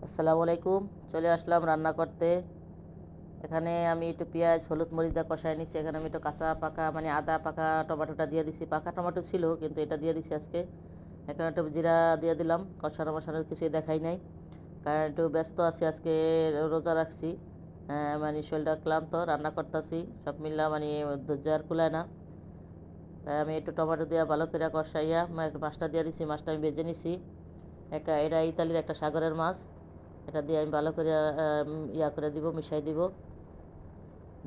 আসসালামু আলাইকুম। চলে আসলাম রান্না করতে। এখানে আমি একটু পেঁয়াজ, হলুদ, মরিচ দিয়ে কষায় নিচ্ছি। এখানে আমি একটু কাঁচা পাকা মানে আদা পাকা টমেটোটা দিয়ে দিছি। পাকা টমেটো ছিল কিন্তু এটা দিয়ে দিছি আজকে। এখানে একটু জিরা দিয়ে দিলাম। কষানো মশানো কিছুই দেখাই নাই। কারণ একটু ব্যস্ত আছি আজকে, রোজা রাখছি। মানে শরীরটা ক্লান্ত, রান্না করতেছি। সব মিল্লা মানে ধৈর্য আর কুলায় না। তাই আমি একটু টমেটো দিয়ে ভালো করে কষাইয়া একটু মাছটা দিয়ে দিছি। মাছটা আমি ভেজে নিছি। এটা ইতালির একটা সাগরের মাছ। এটা দিয়ে আমি ভালো করে ইয়া করে দিব, মিশাই দিব।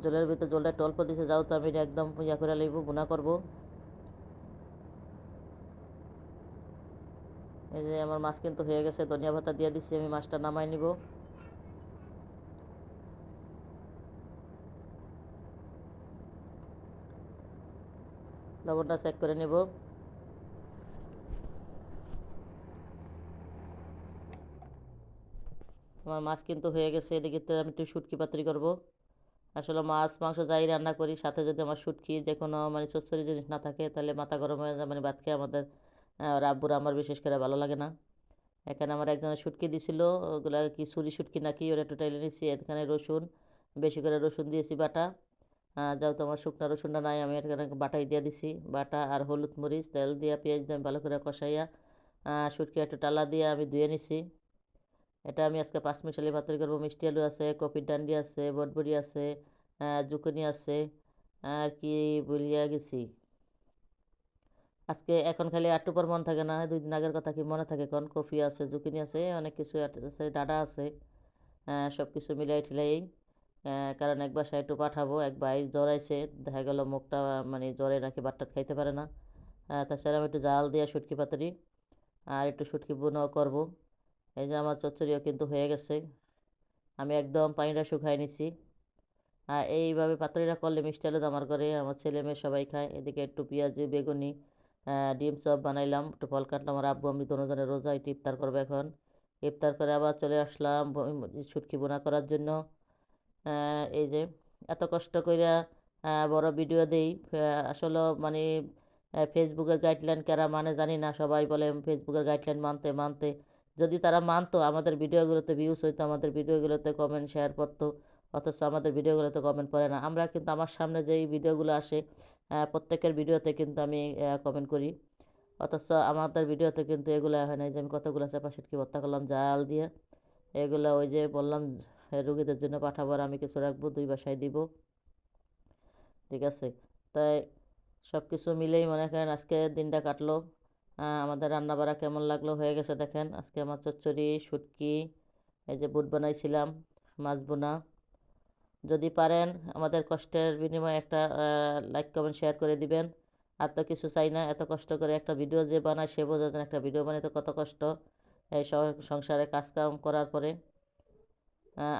জলের ভিতরে জলটা একটু অল্প দিছে, যাও তো আমি এটা একদম ইয়া করে লইব, গুণা করব। এই যে আমার মাছ কিন্তু হয়ে গেছে, ধনিয়া পাতা দিয়ে দিচ্ছি, আমি মাছটা নামাই নিব। লবণটা চেক করে নিব। আমার মাছ কিন্তু হয়ে গেছে। এদিকে তো আমি একটু শুটকি পাতুরি করব। আসলে মাছ মাংস যাই রান্না করি, সাথে যদি আমার শুটকি যে কোনো মানে চচ্চড়ি জিনিস না থাকে তাহলে মাথা গরম হয়ে যায়, মানে ভাত খেয়ে আমাদের রাব্বুর আমার বিশেষ করে ভালো লাগে না। এখানে আমার একজনের শুটকি দিছিল, ওগুলা কি ছুরি শুটকি নাকি, ওরা একটু টাইলে নিচ্ছি। এখানে রসুন, বেশি করে রসুন দিয়েছি বাটা। যেহেতু আমার শুকনো রসুনটা নাই, আমি এখানে বাটাই দিয়ে দিছি। বাটা আর হলুদ মরিচ তেল দিয়ে পেঁয়াজ দিয়ে আমি ভালো করে কষাইয়া শুটকি একটু টালা দিয়ে আমি ধুয়ে নিছি। এটা আমি আজকে পাঁচমিশালি ভাতরি করবো। মিষ্টি আলু আছে, কপির ডান্ডি আছে, বটবড়ি আছে, জুকুনি আছে, আর কি বলিয়া গেছি। আজকে এখন খালি আটটু পর মন থাকে না, 2 দিন আগের কথা কি মনে থাকে? কোন কফি আছে, জুকিনি আছে, অনেক কিছু আছে, ডাটা আছে। সব কিছু মিলাই ঠিলাই। কারণ এক বাসায় একটু পাঠাবো, এক ভাই জ্বর আইছে, দেখা গেল মুখটা মানে জ্বরে নাকি ভাতটাত খাইতে পারে না। তাছাড়া আমি একটু জাল দিয়ে শুটকি পাতুরি আর একটু শুটকি বুনাও করব। এই যে আমার চচ্চড়িও কিন্তু হয়ে গেছে। আমি একদম পানিটা শুকাই নিছি। এইভাবে পাতুরিটা করলে মিষ্টি আলু আমার ঘরে আমার ছেলে মেয়ে সবাই খায়। এদিকে একটু পেঁয়াজ বেগুনি ডিম চপ বানাইলাম, একটু ফল কাটলাম। আর আব্বু আমি দুজনের রোজা, একটু ইফতার করবো এখন। ইফতার করে আবার চলে আসলাম শুটকি বোনা করার জন্য। এই যে এত কষ্ট কইরা বড় ভিডিও দেই। আসলে মানে ফেসবুকের গাইডলাইন কারা মানে জানি না। সবাই বলে ফেসবুকের গাইডলাইন মানতে মানতে, যদি তারা মানতো আমাদের ভিডিওগুলোতে ভিউজ হইতো, আমাদের ভিডিওগুলোতে কমেন্ট শেয়ার করতো। অথচ আমাদের ভিডিওগুলোতে কমেন্ট পড়ে না। আমরা কিন্তু আমার সামনে যেই ভিডিওগুলো আসে প্রত্যেকের ভিডিওতে কিন্তু আমি কমেন্ট করি। অথচ আমাদের ভিডিওতে কিন্তু এগুলো হয় না। যে আমি কতগুলো চাপা শুটকি ভর্তা করলাম জাল দিয়ে, এগুলো ওই যে বললাম রুগীদের জন্য পাঠাবো, আর আমি কিছু রাখবো, 2 বাসায় দিব। ঠিক আছে। তাই সব কিছু মিলেই মনে করেন আজকে দিনটা কাটলো। আমাদের রান্না বাড়া কেমন লাগলো, হয়ে গেছে দেখেন। আজকে আমার চচ্চড়ি, শুটকি, এই যে বুট বানাইছিলাম, মাছ বোনা। যদি পারেন আমাদের কষ্টের বিনিময়ে একটা লাইক কমেন্ট শেয়ার করে দিবেন। আর তো কিছু চাই না। এত কষ্ট করে একটা ভিডিও যে বানায় সে বোঝা যায় একটা ভিডিও বানাইতে কত কষ্ট। এই সংসারে কাজকাম করার পরে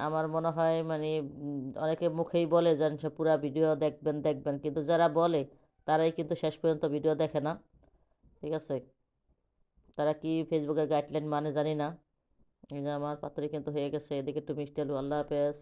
আমার মনে হয় মানে অনেকে মুখেই বলে যেন সে পুরা ভিডিও দেখবেন দেখবেন, কিন্তু যারা বলে তারাই কিন্তু শেষ পর্যন্ত ভিডিও দেখে না। ঠিক আছে। তারা কি ফেসবুকের গাইডলাইন মানে জানি না। এই যে আমার পাতুরি কিন্তু হয়ে গেছে। এদিকে একটু মিষ্টি আলু। আল্লাহ হাফেজ।